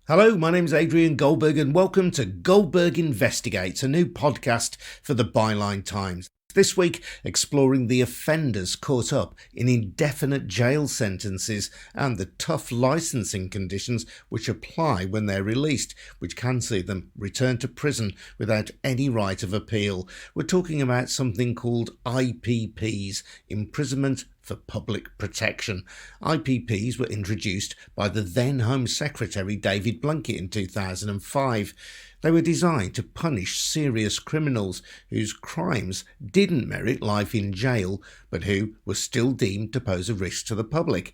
Hello, my name's Adrian Goldberg and welcome to Goldberg Investigates, a new podcast for the Byline Times. This week, exploring the offenders caught up in indefinite jail sentences and the tough licensing conditions which apply when they're released, which can see them return to prison without any right of appeal. We're talking about something called IPPs, Imprisonment for Public Protection. IPPs were introduced by the then Home Secretary David Blunkett in 2005. They were designed to punish serious criminals whose crimes didn't merit life in jail, but who were still deemed to pose a risk to the public.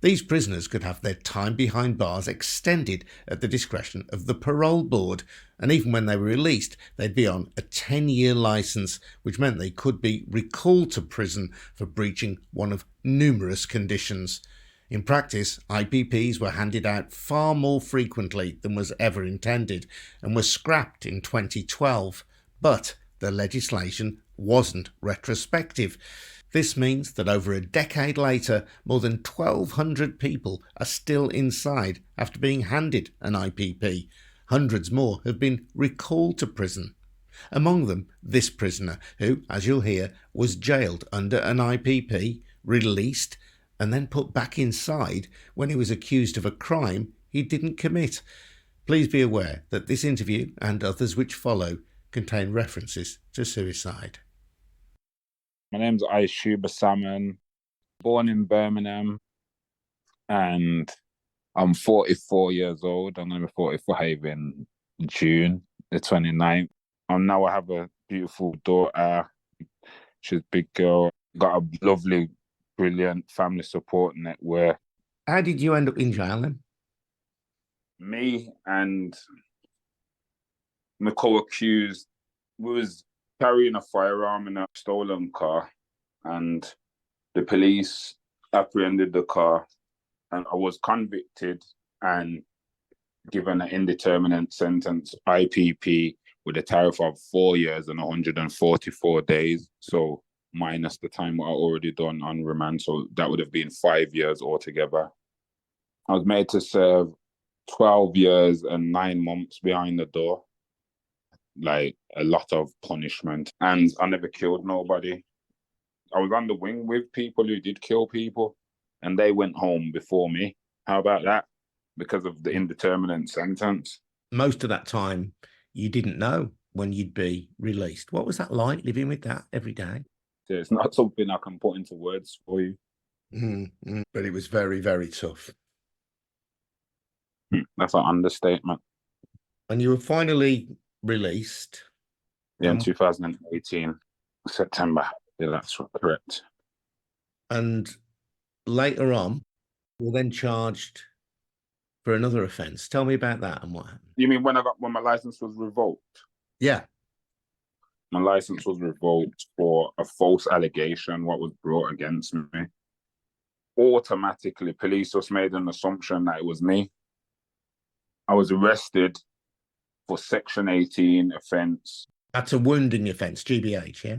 These prisoners could have their time behind bars extended at the discretion of the parole board, and even when they were released, they'd be on a 10-year licence, which meant they could be recalled to prison for breaching one of numerous conditions. In practice, IPPs were handed out far more frequently than was ever intended and were scrapped in 2012. But the legislation wasn't retrospective. This means that over a decade later, more than 1,200 people are still inside after being handed an IPP. Hundreds more have been recalled to prison. Among them, this prisoner, who, as you'll hear, was jailed under an IPP, released, and then put back inside when he was accused of a crime he didn't commit. Please be aware that this interview and others which follow contain references to suicide. My name's Ishuba Salmon, born in Birmingham, and I'm 44 years old. I'm going to be 45 in June the 29th. And now I have a beautiful daughter. She's a big girl. Got a lovely, brilliant family support network. How did you end up in jail then? Me and my co-accused was carrying a firearm in a stolen car, and the police apprehended the car, and I was convicted and given an indeterminate sentence, IPP, with a tariff of 4 years and 144 days. So minus the time what I already done on remand. So that would have been 5 years altogether. I was made to serve 12 years and 9 months behind the door. Like a lot of punishment. And I never killed nobody. I was on the wing with people who did kill people, and they went home before me. How about that? Because of the indeterminate sentence. Most of that time, you didn't know when you'd be released. What was that like, living with that every day? It's not something I can put into words for you. But it was very, very tough. That's an understatement. And you were finally released? Yeah, in 2018, September. Yeah, that's correct. And later on, you were then charged for another offence. Tell me about that and what happened. You mean when my license was revoked? Yeah. My license was revoked for a false allegation, what was brought against me. Automatically, police just made an assumption that it was me. I was arrested for Section 18 offence. That's a wounding offence, GBH, yeah?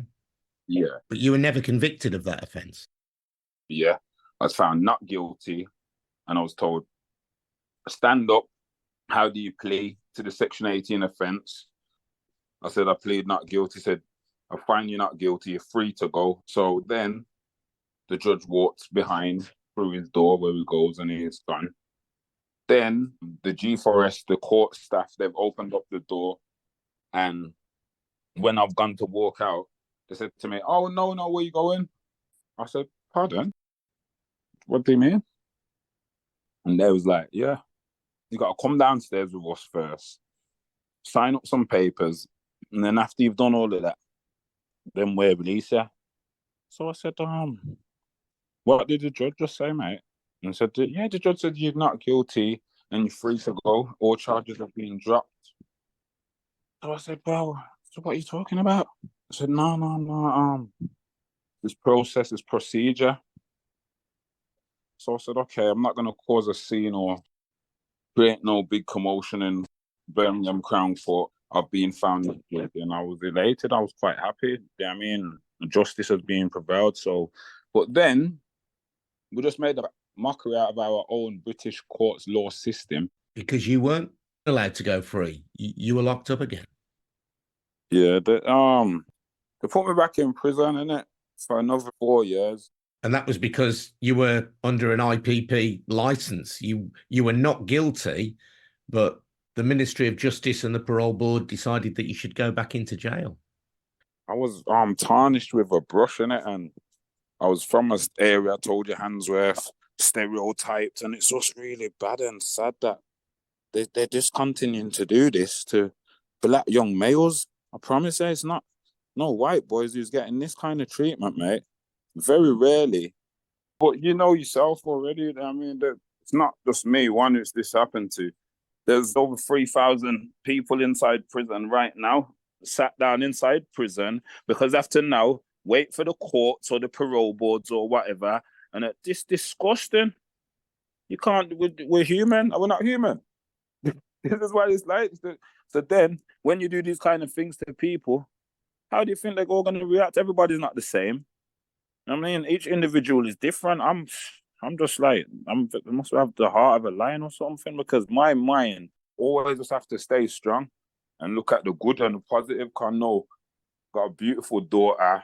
Yeah. But you were never convicted of that offence? Yeah. I was found not guilty, and I was told, stand up. How do you plead to the Section 18 offence? I said, I plead not guilty. He said, I find you not guilty. You're free to go. So then the judge walks behind through his door where he goes, and he's gone. Then the G4S, the court staff, they've opened up the door, and when I've gone to walk out, they said to me, oh, no, where you going? I said, pardon? What do you mean? And they was like, yeah, you got to come downstairs with us first, sign up some papers, and then after you've done all of that, then we'll release you. So I said, what did the judge just say, mate? And I said, yeah, the judge said you're not guilty and you're free to go. All charges have been dropped. So I said, well, so what are you talking about? I said, no. This process is procedure. So I said, okay, I'm not going to cause a scene or create no big commotion in Birmingham Crown Court of being found guilty. And I was elated. I was quite happy. I mean, justice has been prevailed. So, but then we just made a mockery out of our own British courts law system because you weren't allowed to go free. You were locked up again. Yeah, they put me back in prison, innit, for another 4 years. And that was because you were under an IPP license. You were not guilty, but the Ministry of Justice and the Parole Board decided that you should go back into jail. I was tarnished with a brush in it, and I was from a area I told you, Handsworth, stereotyped, and it's just really bad and sad that they're just continuing to do this to black young males. I promise you, it's not no white boys who's getting this kind of treatment, mate. Very rarely. But you know yourself already. I mean, it's not just me, one who's this happened to. There's over 3,000 people inside prison right now, sat down inside prison, because after now, wait for the courts or the parole boards or whatever. And it's disgusting. You can't, we're human, and we're not human. This is what it's like. So then, when you do these kind of things to people, how do you think they're all going to react? Everybody's not the same. I mean, each individual is different. I'm just like, I must have the heart of a lion or something, because my mind always just have to stay strong and look at the good and the positive. Cause I know got a beautiful daughter.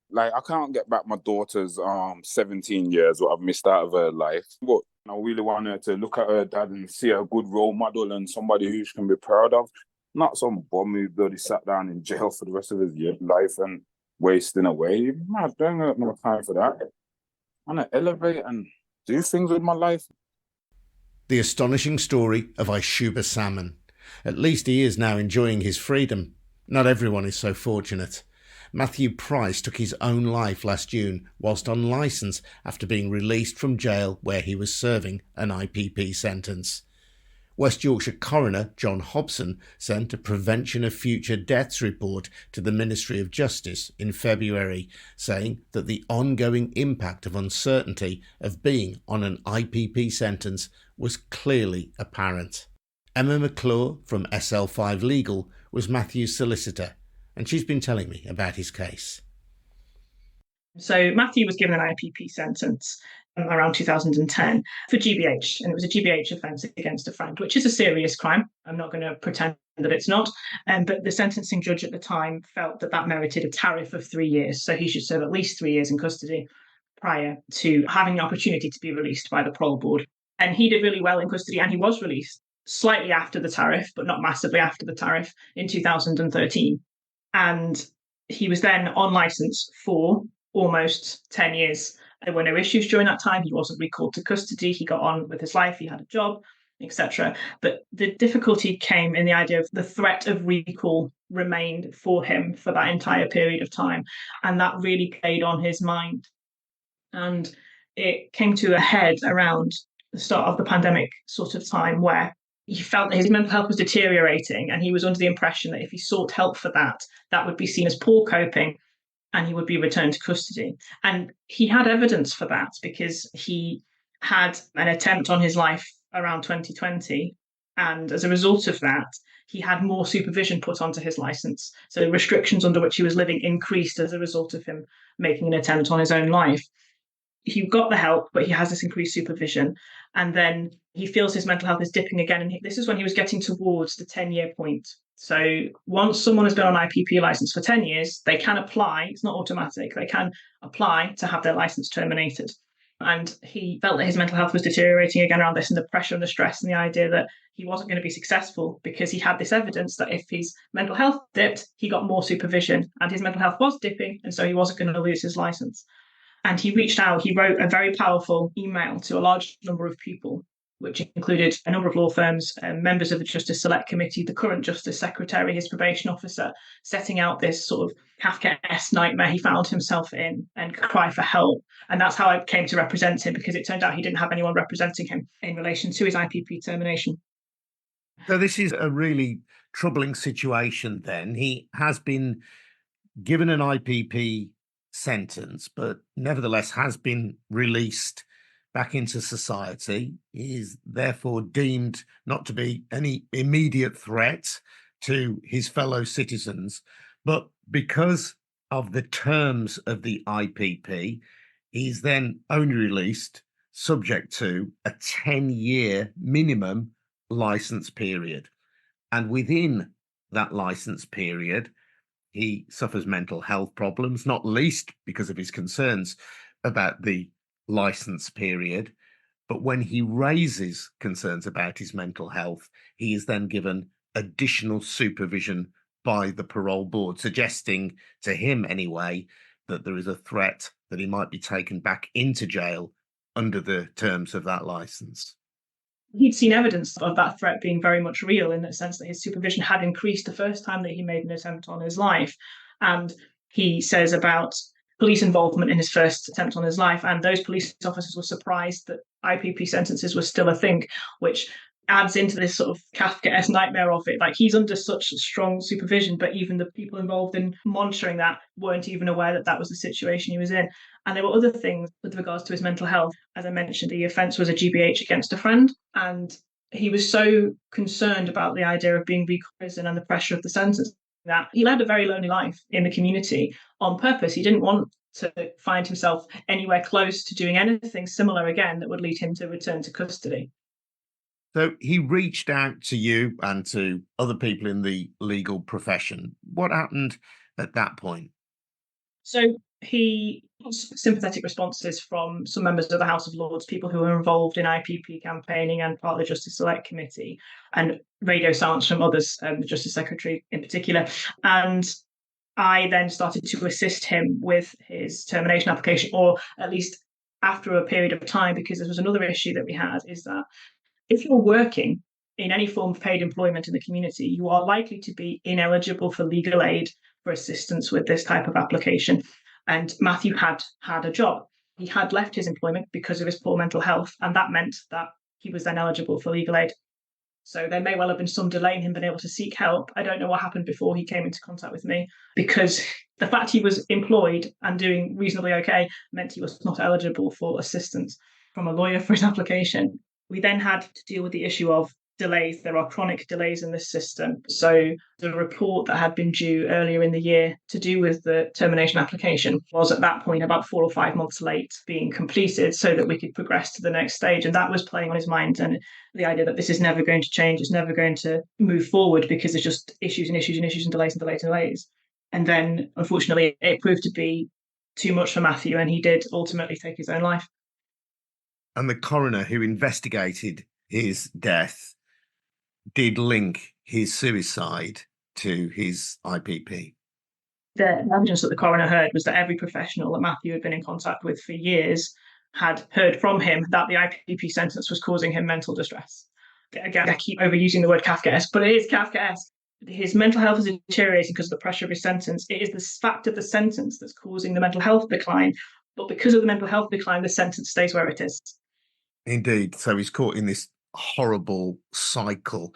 Like, I can't get back my daughter's 17 years what I've missed out of her life, but I really want her to look at her dad and see a good role model and somebody who she can be proud of. Not some bum who bloody sat down in jail for the rest of his life and wasting away. I don't have no time for that. I want to elevate and do things with my life. The astonishing story of Ishuba Salmon. At least he is now enjoying his freedom. Not everyone is so fortunate. Matthew Price took his own life last June whilst on licence after being released from jail where he was serving an IPP sentence. West Yorkshire coroner John Hobson sent a Prevention of Future Deaths report to the Ministry of Justice in February, saying that the ongoing impact of uncertainty of being on an IPP sentence was clearly apparent. Emma McClure from SL5 Legal was Matthew's solicitor, and she's been telling me about his case. So Matthew was given an IPP sentence around 2010 for GBH, and it was a GBH offence against a friend, which is a serious crime. I'm not going to pretend that it's not, but the sentencing judge at the time felt that merited a tariff of 3 years, so he should serve at least 3 years in custody prior to having the opportunity to be released by the parole board. And he did really well in custody, and he was released slightly after the tariff, but not massively after the tariff, in 2013. And he was then on licence for almost 10 years. There were no issues during that time. He wasn't recalled to custody. He got on with his life. He had a job, etc. But the difficulty came in the idea of the threat of recall remained for him for that entire period of time. And that really played on his mind. And it came to a head around the start of the pandemic sort of time, where he felt that his mental health was deteriorating, and he was under the impression that if he sought help for that, that would be seen as poor coping and he would be returned to custody. And he had evidence for that, because he had an attempt on his life around 2020. And as a result of that, he had more supervision put onto his licence. So the restrictions under which he was living increased as a result of him making an attempt on his own life. He got the help, but he has this increased supervision. And then he feels his mental health is dipping again. And this is when he was getting towards the 10-year point. So once someone has been on IPP license for 10 years, they can apply. It's not automatic. They can apply to have their license terminated. And he felt that his mental health was deteriorating again around this, and the pressure and the stress and the idea that he wasn't going to be successful, because he had this evidence that if his mental health dipped, he got more supervision, and his mental health was dipping, and so he wasn't going to lose his license. And he reached out, he wrote a very powerful email to a large number of people, which included a number of law firms, members of the Justice Select Committee, the current Justice Secretary, his probation officer, setting out this sort of Kafkaesque nightmare he found himself in and cry for help. And that's how I came to represent him, because it turned out he didn't have anyone representing him in relation to his IPP termination. So this is a really troubling situation then. He has been given an IPP sentence, but nevertheless has been released back into society. He is therefore deemed not to be any immediate threat to his fellow citizens. But because of the terms of the IPP, he's then only released subject to a 10-year minimum licence period. And within that licence period, he suffers mental health problems, not least because of his concerns about the licence period. But when he raises concerns about his mental health, he is then given additional supervision by the parole board, suggesting to him anyway that there is a threat that he might be taken back into jail under the terms of that licence. He'd seen evidence of that threat being very much real, in the sense that his supervision had increased the first time that he made an attempt on his life. And he says about police involvement in his first attempt on his life, and those police officers were surprised that IPP sentences were still a thing, which adds into this sort of Kafkaesque nightmare of it. Like, he's under such strong supervision, but even the people involved in monitoring that weren't even aware that that was the situation he was in. And there were other things with regards to his mental health. As I mentioned, the offence was a GBH against a friend, and he was so concerned about the idea of being prison and the pressure of the sentence that he led a very lonely life in the community on purpose. He didn't want to find himself anywhere close to doing anything similar again that would lead him to return to custody. So he reached out to you and to other people in the legal profession. What happened at that point? So he got sympathetic responses from some members of the House of Lords, people who were involved in IPP campaigning and part of the Justice Select Committee, and radio silence from others, the Justice Secretary in particular. And I then started to assist him with his termination application, or at least after a period of time, because this was another issue that we had, is that if you're working in any form of paid employment in the community, you are likely to be ineligible for legal aid for assistance with this type of application. And Matthew had a job. He had left his employment because of his poor mental health, and that meant that he was then eligible for legal aid. So there may well have been some delay in him being able to seek help. I don't know what happened before he came into contact with me, because the fact he was employed and doing reasonably okay meant he was not eligible for assistance from a lawyer for his application. We then had to deal with the issue of delays. There are chronic delays in this system. So the report that had been due earlier in the year to do with the termination application was at that point about 4 or 5 months late being completed so that we could progress to the next stage. And that was playing on his mind, and the idea that this is never going to change, it's never going to move forward because there's just issues and issues and issues and delays and delays and delays. And then, unfortunately, it proved to be too much for Matthew, and he did ultimately take his own life. And the coroner who investigated his death did link his suicide to his IPP. The evidence that the coroner heard was that every professional that Matthew had been in contact with for years had heard from him that the IPP sentence was causing him mental distress. Again, I keep overusing the word Kafkaesque, but it is Kafkaesque. His mental health is deteriorating because of the pressure of his sentence. It is the fact of the sentence that's causing the mental health decline. But because of the mental health decline, the sentence stays where it is. Indeed. So he's caught in this horrible cycle.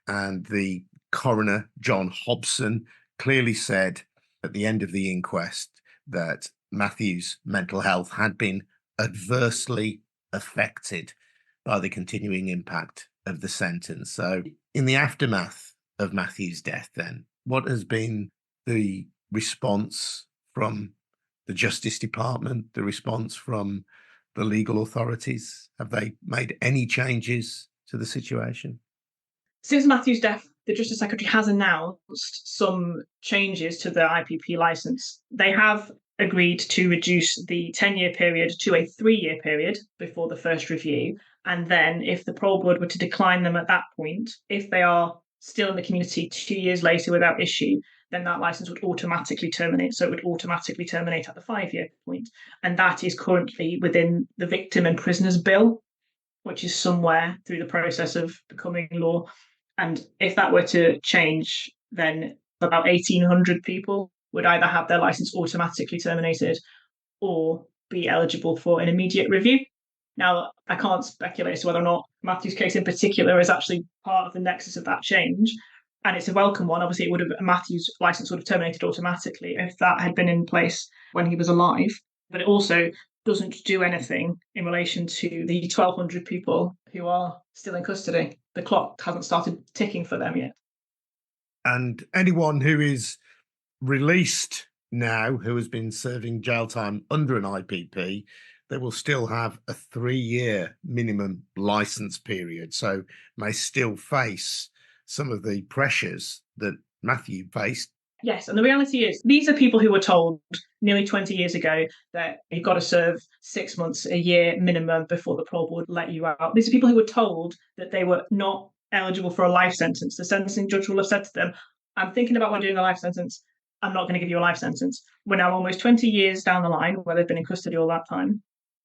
And the coroner, John Hobson, clearly said at the end of the inquest that Matthew's mental health had been adversely affected by the continuing impact of the sentence. So in the aftermath of Matthew's death, then, what has been the response from the Justice Department, the response from the legal authorities? Have they made any changes to the situation? Since Matthew's death, the Justice Secretary has announced some changes to the IPP licence. They have agreed to reduce the 10-year period to a 3-year period before the first review. And then if the parole board were to decline them at that point, if they are still in the community 2 years later without issue, then that licence would automatically terminate. So it would automatically terminate at the 5-year point. And that is currently within the Victim and Prisoners Bill, which is somewhere through the process of becoming law. And if that were to change, then about 1,800 people would either have their licence automatically terminated or be eligible for an immediate review. Now, I can't speculate as to whether or not Matthew's case in particular is actually part of the nexus of that change. And it's a welcome one. Obviously, Matthew's licence would have terminated automatically if that had been in place when he was alive. But it also doesn't do anything in relation to the 1,200 people who are still in custody. The clock hasn't started ticking for them yet. And anyone who is released now, who has been serving jail time under an IPP, they will still have a 3-year minimum license period, so may still face some of the pressures that Matthew faced. Yes, and the reality is these are people who were told nearly 20 years ago that you've got to serve 6 months, a year minimum before the parole board let you out. These are people who were told that they were not eligible for a life sentence. The sentencing judge will have said to them, I'm thinking about when doing a life sentence. I'm not going to give you a life sentence. We're now almost 20 years down the line where they've been in custody all that time.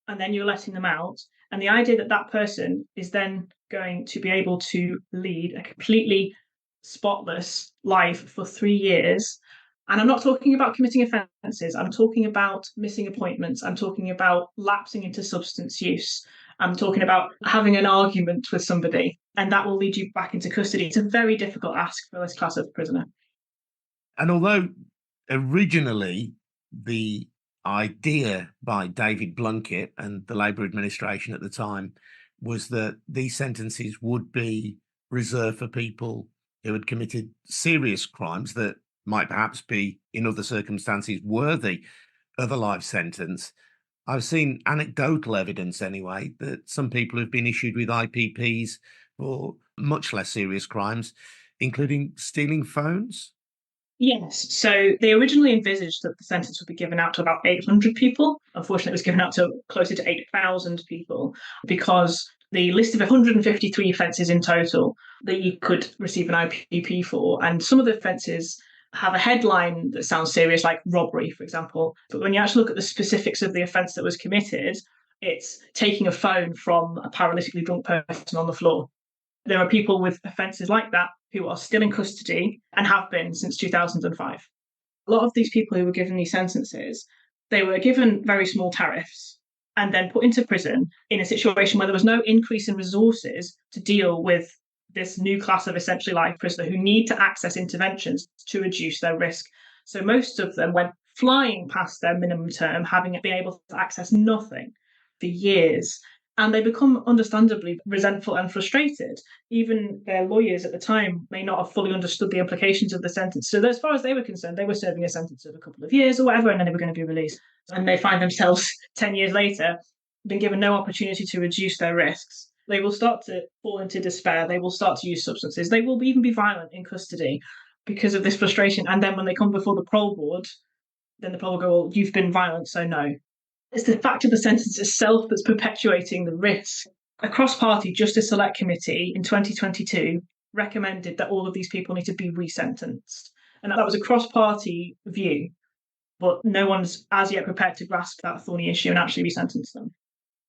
And then you're letting them out. And the idea that that person is then going to be able to lead a completely spotless life for 3 years. And I'm not talking about committing offences. I'm talking about missing appointments. I'm talking about lapsing into substance use. I'm talking about having an argument with somebody, and that will lead you back into custody. It's a very difficult ask for this class of prisoner. And although originally the idea by David Blunkett and the Labour administration at the time was that these sentences would be reserved for people who had committed serious crimes that might perhaps be, in other circumstances, worthy of a life sentence, I've seen anecdotal evidence anyway that some people have been issued with IPPs for much less serious crimes, including stealing phones. Yes. So they originally envisaged that the sentence would be given out to about 800 people. Unfortunately, it was given out to closer to 8,000 people because the list of 153 offences in total that you could receive an IPP for, and some of the offences have a headline that sounds serious, like robbery, for example. But when you actually look at the specifics of the offence that was committed, it's taking a phone from a paralytically drunk person on the floor. There are people with offences like that who are still in custody and have been since 2005. A lot of these people who were given these sentences, they were given very small tariffs and then put into prison in a situation where there was no increase in resources to deal with this new class of essentially life prisoner who need to access interventions to reduce their risk. So most of them went flying past their minimum term, having been able to access nothing for years. And they become understandably resentful and frustrated. Even their lawyers at the time may not have fully understood the implications of the sentence. So as far as they were concerned, they were serving a sentence of a couple of years or whatever, and then they were going to be released. And they find themselves 10 years later, been given no opportunity to reduce their risks. They will start to fall into despair. They will start to use substances. They will even be violent in custody because of this frustration. And then when they come before the parole board, then the parole will go, well, you've been violent, so no. It's the fact of the sentence itself that's perpetuating the risk. A cross-party Justice Select Committee in 2022 recommended that all of these people need to be resentenced. And that was a cross-party view, but no one's as yet prepared to grasp that thorny issue and actually resentence them.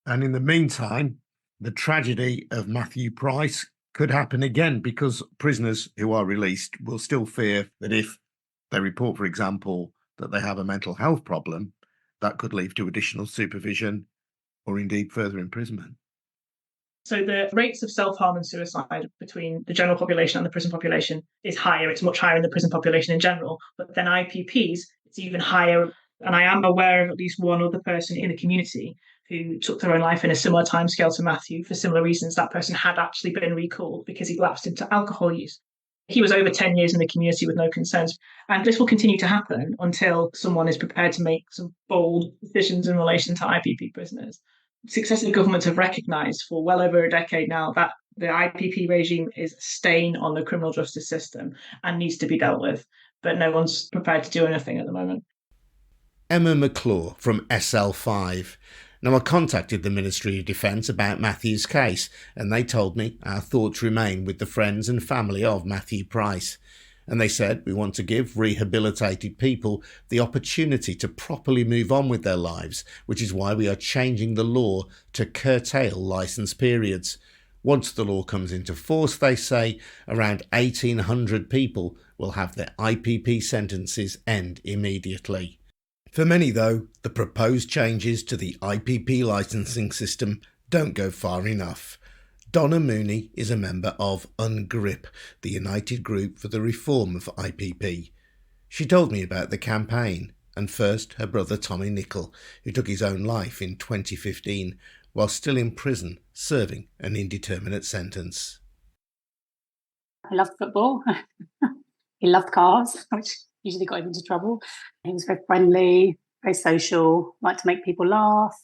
And in the meantime, the tragedy of Matthew Price could happen again because prisoners who are released will still fear that if they report, for example, that they have a mental health problem, that could lead to additional supervision or indeed further imprisonment. So the rates of self-harm and suicide between the general population and the prison population is higher. It's much higher in the prison population in general. But then IPPs, it's even higher. And I am aware of at least one other person in the community who took their own life in a similar timescale to Matthew for similar reasons. That person had actually been recalled because he lapsed into alcohol use. He was over 10 years in the community with no concerns. And this will continue to happen until someone is prepared to make some bold decisions in relation to IPP prisoners. Successive governments have recognised for well over a decade now that the IPP regime is a stain on the criminal justice system and needs to be dealt with. But no one's prepared to do anything at the moment. Emma McClure from SL5. Now, I contacted the Ministry of Defence about Matthew's case, and they told me our thoughts remain with the friends and family of Matthew Price. And they said we want to give rehabilitated people the opportunity to properly move on with their lives, which is why we are changing the law to curtail licence periods. Once the law comes into force, they say, around 1,800 people will have their IPP sentences end immediately. For many, though, the proposed changes to the IPP licensing system don't go far enough. Donna Mooney is a member of UngrIPP, the United Group for the Reform of IPP. She told me about the campaign, and first her brother Tommy Nicol, who took his own life in 2015 while still in prison serving an indeterminate sentence. He loved football. He loved cars, which usually got him into trouble. He was very friendly, very social, liked to make people laugh.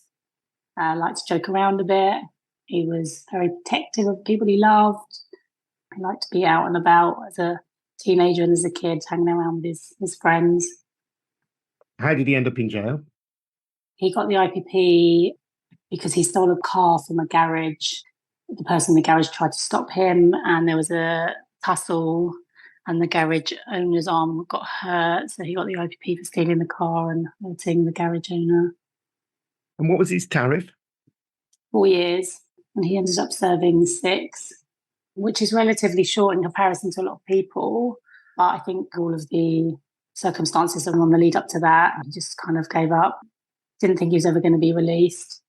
liked to joke around a bit. He was very protective of people he loved. He liked to be out and about as a teenager and as a kid, hanging around with his friends. How did he end up in jail? He got the IPP because he stole a car from a garage. The person in the garage tried to stop him, and there was a tussle, and the garage owner's arm got hurt. So he got the IPP for stealing the car and hurting the garage owner. And what was his tariff? 4 years, and he ended up serving 6, which is relatively short in comparison to a lot of people. But I think all of the circumstances and on the lead up to that, he just kind of gave up. Didn't think he was ever going to be released.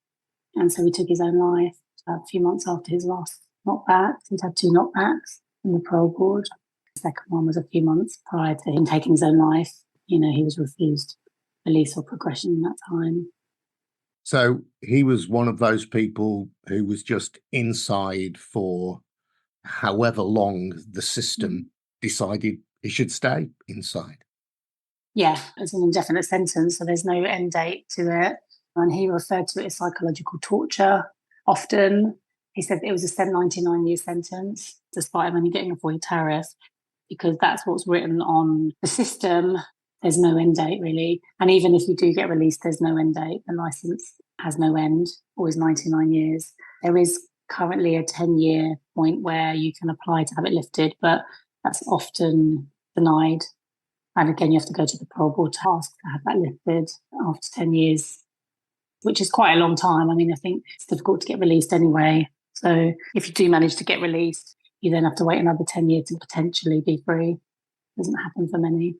And so he took his own life a few months after his last knockback. He'd had 2 knockbacks from the parole board. The second one was a few months prior to him taking his own life. You know, he was refused release or progression in that time. So he was one of those people who was just inside for however long the system decided he should stay inside. Yeah, it's an indefinite sentence, so there's no end date to it. And he referred to it as psychological torture often. He said it was a 99-year sentence, despite him only getting a 4-year tariff, because that's what's written on the system. There's no end date, really. And even if you do get released, there's no end date. The licence has no end, always 99 years. There is currently a 10-year point where you can apply to have it lifted, but that's often denied. And again, you have to go to the parole board to ask to have that lifted after 10 years, which is quite a long time. I mean, I think it's difficult to get released anyway. So if you do manage to get released, you then have to wait another 10 years to potentially be free. Doesn't happen for many.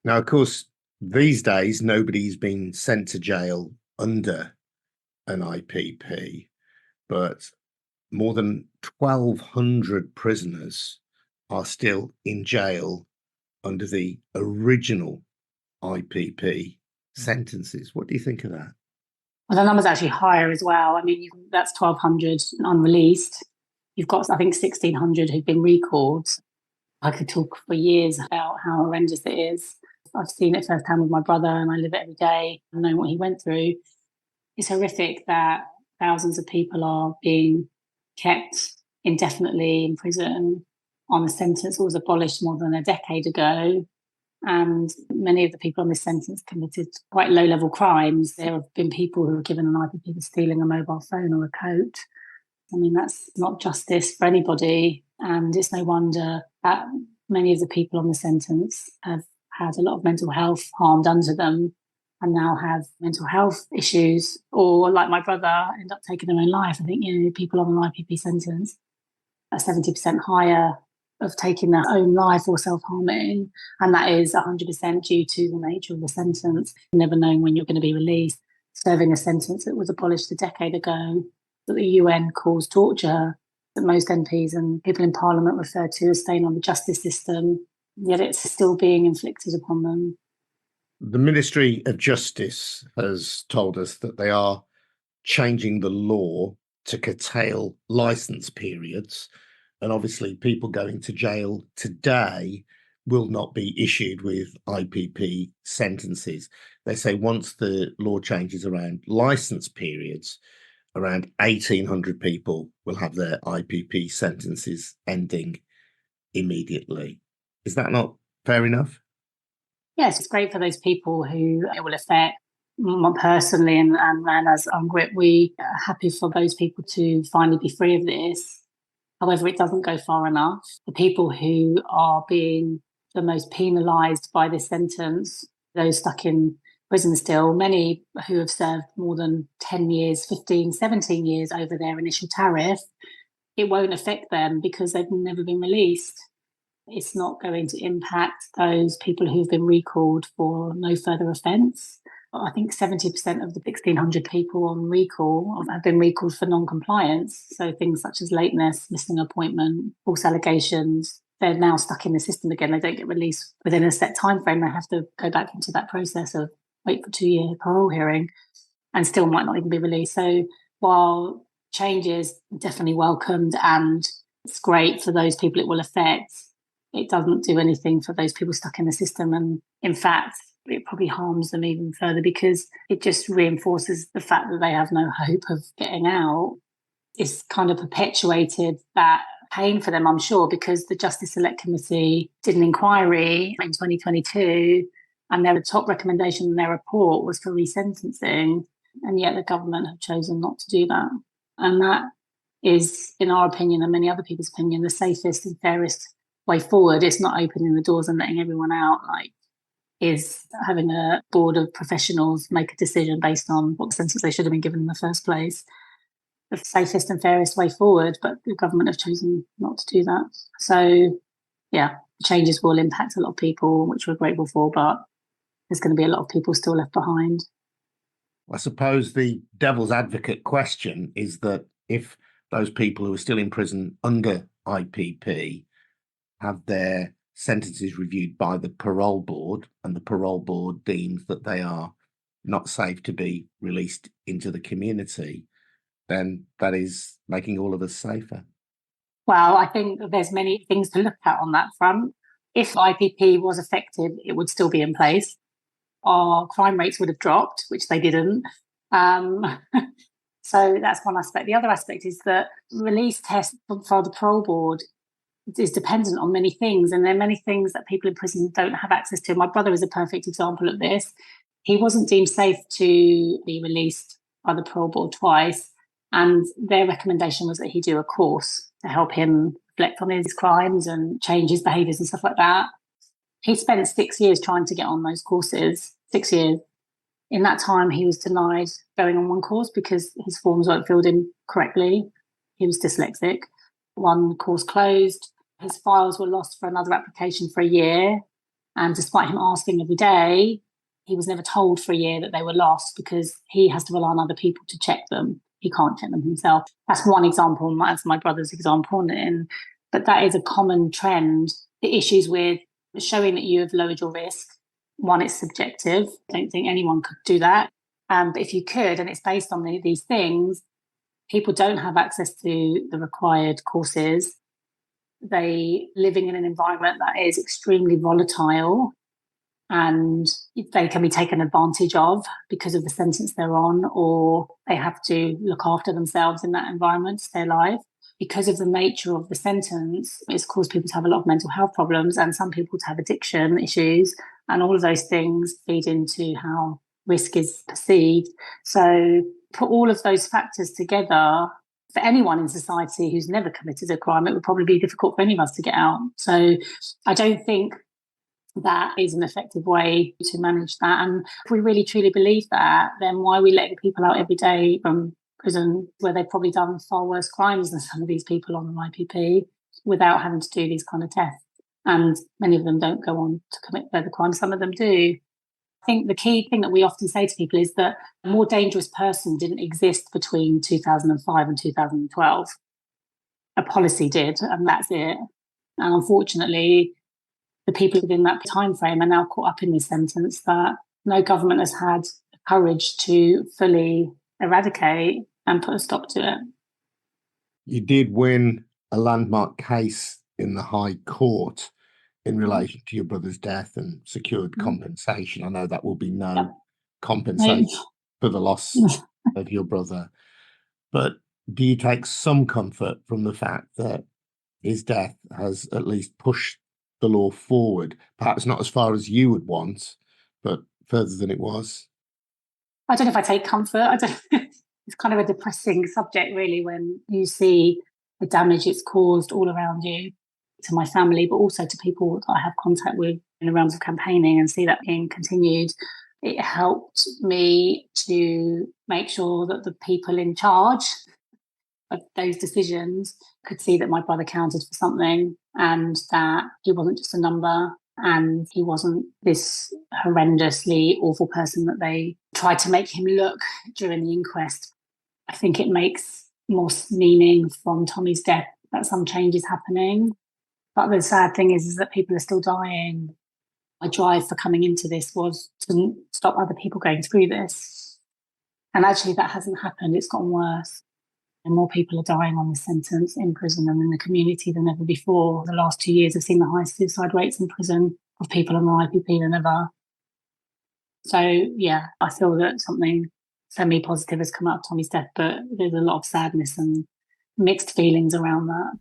Now, of course, these days, nobody's been sent to jail under an IPP, but more than 1,200 prisoners are still in jail under the original IPP sentences. What do you think of that? Well, the number's actually higher as well. I mean, that's 1,200 unreleased. You've got, I think, 1,600 who've been recalled. I could talk for years about how horrendous it is. I've seen it firsthand with my brother, and I live it every day. I know what he went through. It's horrific that thousands of people are being kept indefinitely in prison on a sentence that was abolished more than a decade ago. And many of the people on this sentence committed quite low-level crimes. There have been people who were given an IPP for stealing a mobile phone or a coat. I mean, that's not justice for anybody. And it's no wonder that many of the people on the sentence have had a lot of mental health harm done to them and now have mental health issues, or like my brother, end up taking their own life. I think, people on an IPP sentence are 70% higher of taking their own life or self-harming, and that is 100% due to the nature of the sentence, never knowing when you're going to be released, serving a sentence that was abolished a decade ago, that the UN calls torture, that most MPs and people in Parliament refer to as staying on the justice system, yet it's still being inflicted upon them. The Ministry of Justice has told us that they are changing the law to curtail licence periods. And obviously, people going to jail today will not be issued with IPP sentences. They say once the law changes around licence periods, around 1,800 people will have their IPP sentences ending immediately. Is that not fair enough? Yes, it's great for those people who it will affect. Personally, and as UngrIPP, we are happy for those people to finally be free of this. However, it doesn't go far enough. The people who are being the most penalised by this sentence, those stuck in prison still, many who have served more than 10 years, 15, 17 years over their initial tariff, it won't affect them because they've never been released. It's not going to impact those people who've been recalled for no further offence. I think 70% of the 1,600 people on recall have been recalled for non-compliance. So things such as lateness, missing an appointment, false allegations, they're now stuck in the system again. They don't get released within a set time frame. They have to go back into that process of wait for 2-year parole hearing and still might not even be released. So while change is definitely welcomed and it's great for those people it will affect, it doesn't do anything for those people stuck in the system. And in fact, it probably harms them even further because it just reinforces the fact that they have no hope of getting out. It's kind of perpetuated that pain for them, I'm sure, because the Justice Select Committee did an inquiry in 2022 and their top recommendation in their report was for resentencing, and yet the government have chosen not to do that. And that is, in our opinion and many other people's opinion, the safest and fairest way forward. It's not opening the doors and letting everyone out, is having a board of professionals make a decision based on what sentence they should have been given in the first place. The safest and fairest way forward, but the government have chosen not to do that. So, yeah, changes will impact a lot of people, which we're grateful for, but there's going to be a lot of people still left behind. I suppose the devil's advocate question is that if those people who are still in prison under IPP have their sentences reviewed by the parole board and the parole board deems that they are not safe to be released into the community, then that is making all of us safer. Well, I think there's many things to look at on that front. If IPP was effective, it would still be in place. Our crime rates would have dropped, which they didn't. So that's one aspect. The other aspect is that release test for the parole board is dependent on many things, and there are many things that people in prison don't have access to. My brother is a perfect example of this. He wasn't deemed safe to be released by the parole board twice, and their recommendation was that he do a course to help him reflect on his crimes and change his behaviours and stuff like that. He spent 6 years trying to get on those courses, 6 years. In that time, he was denied going on one course because his forms weren't filled in correctly. He was dyslexic. One course closed. His files were lost for another application for a year. And despite him asking every day, he was never told for a year that they were lost because he has to rely on other people to check them. He can't check them himself. That's one example. That's my brother's example. But that is a common trend. The issues with showing that you have lowered your risk. One, it's subjective. I don't think anyone could do that. But if you could, and it's based on these things, people don't have access to the required courses. They living in an environment that is extremely volatile and they can be taken advantage of because of the sentence they're on, or they have to look after themselves in that environment to stay alive. Because of the nature of the sentence, it's caused people to have a lot of mental health problems and some people to have addiction issues. And all of those things feed into how risk is perceived. So put all of those factors together, for anyone in society who's never committed a crime, it would probably be difficult for any of us to get out. So I don't think that is an effective way to manage that. And if we really truly believe that, then why are we letting people out every day from prison where they've probably done far worse crimes than some of these people on the IPP without having to do these kind of tests? And many of them don't go on to commit further crimes. Some of them do. I think the key thing that we often say to people is that a more dangerous person didn't exist between 2005 and 2012. A policy did, and that's it. And unfortunately, the people within that time frame are now caught up in this sentence that no government has had the courage to fully eradicate and put a stop to it. You did win a landmark case in the High Court in relation to your brother's death and secured compensation. I know that will be no compensation for the loss of your brother, but do you take some comfort from the fact that his death has at least pushed the law forward, perhaps not as far as you would want, but further than it was? I don't know if I take comfort. It's kind of a depressing subject, really, when you see the damage it's caused all around you, to my family, but also to people that I have contact with in the realms of campaigning, and see that being continued. It helped me to make sure that the people in charge of those decisions could see that my brother counted for something and that he wasn't just a number and he wasn't this horrendously awful person that they tried to make him look during the inquest. I think it makes more meaning from Tommy's death that some change is happening. But the sad thing is that people are still dying. My drive for coming into this was to stop other people going through this. And actually that hasn't happened. It's gotten worse. And more people are dying on this sentence in prison and in the community than ever before. The last 2 years have seen the highest suicide rates in prison of people on the IPP than ever. So, yeah, I feel that something semi-positive has come out of Tommy's death, but there's a lot of sadness and mixed feelings around that.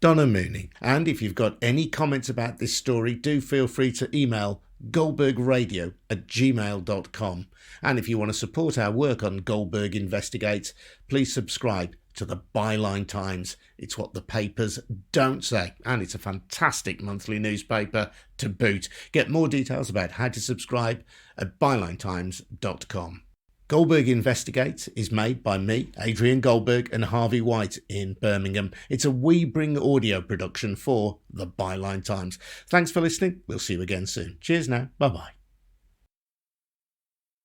Donna Mooney. And if you've got any comments about this story, do feel free to email goldbergradio@gmail.com. And if you want to support our work on Goldberg Investigates, please subscribe to the Byline Times. It's what the papers don't say, and it's a fantastic monthly newspaper to boot. Get more details about how to subscribe at bylinetimes.com. Goldberg Investigates is made by me, Adrian Goldberg, and Harvey White in Birmingham. It's a We Bring audio production for the Byline Times. Thanks for listening. We'll see you again soon. Cheers now. Bye-bye.